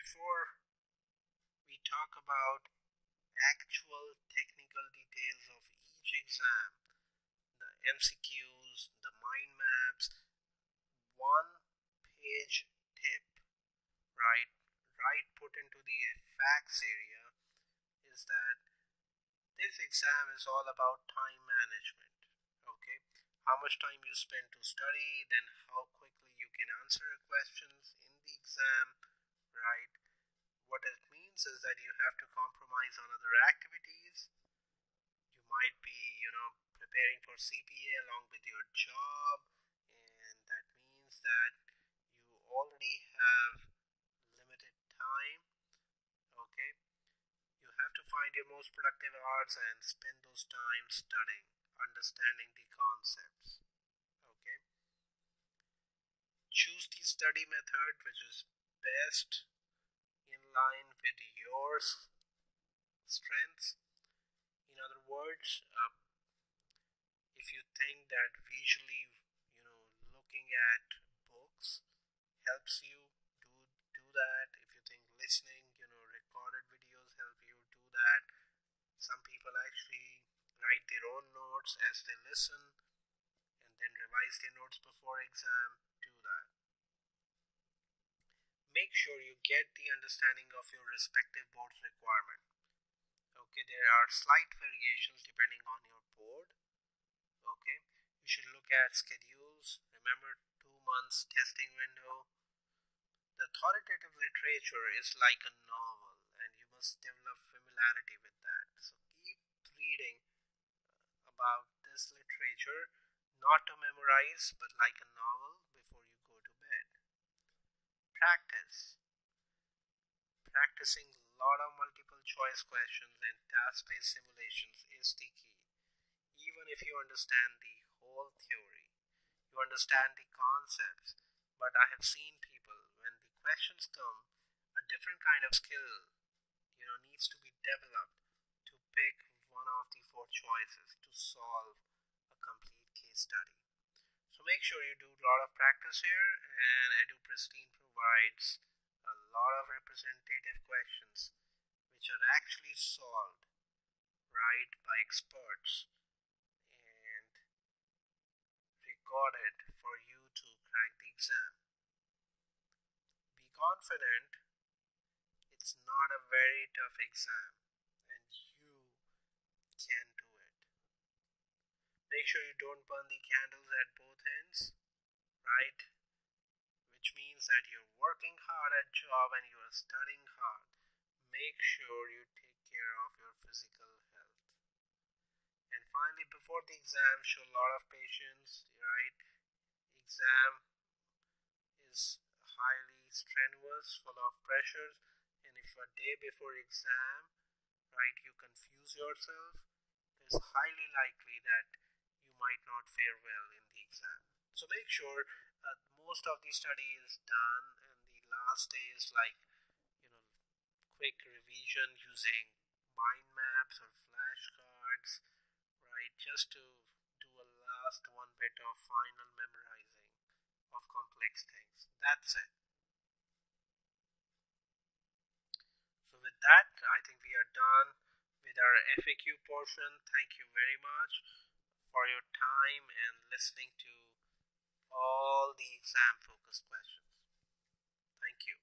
before we talk about actual technical details of each exam, the MCQs, the mind maps, one page tip, right? Right put into the facts area is that this exam is all about time management. Okay, how much time you spend to study, then how quickly you can answer questions in the exam, right? What it means is that you have to compromise on other activities. You might be, preparing for CPA along with your job, and that means that you already have limited time. Okay, you have to find your most productive hours and spend those times studying, understanding the concepts. Okay, choose the study method which is best in line with your strengths. In other words, if you think that visually, looking at books helps you, do that. If you think listening, recorded videos help you, do that. Some people actually write their own notes as they listen and then revise their notes before exam. Do that. Make sure you get the understanding of your respective board's requirement. Okay, there are slight variations depending on your board. Okay, you should look at schedules. Remember, 2 months testing window. The authoritative literature is like a novel, and you must develop familiarity with that. So keep reading about this literature, not to memorize, but like a novel before you go to bed. Practice. Practicing a lot of multiple choice questions and task-based simulations is the key. Even if you understand the whole theory, you understand the concepts, but I have seen people, when the questions come, a different kind of skill, needs to be developed to pick one of the four choices to solve a complete case study. So make sure you do a lot of practice here, and EduPristine provides a lot of representative questions which are actually solved right by experts and recorded for you to crack the exam. Be confident, it's not a very tough exam and you can do it. Make sure you don't burn the candles at both ends, right? Which means that you're working hard at job and you are studying hard. Make sure you take care of your physical health. And finally, before the exam, show a lot of patience, right? Exam is highly strenuous, full of pressures, and if a day before exam, right, you confuse yourself, it's highly likely that you might not fare well in the exam. So make sure most of the study is done, and the last day is like, quick revision using mind maps or flashcards, right, just to do a last one bit of final memorizing of complex things. That's it. So with that, I think we are done with our FAQ portion. Thank you very much for your time and listening to all the exam focused questions. Thank you.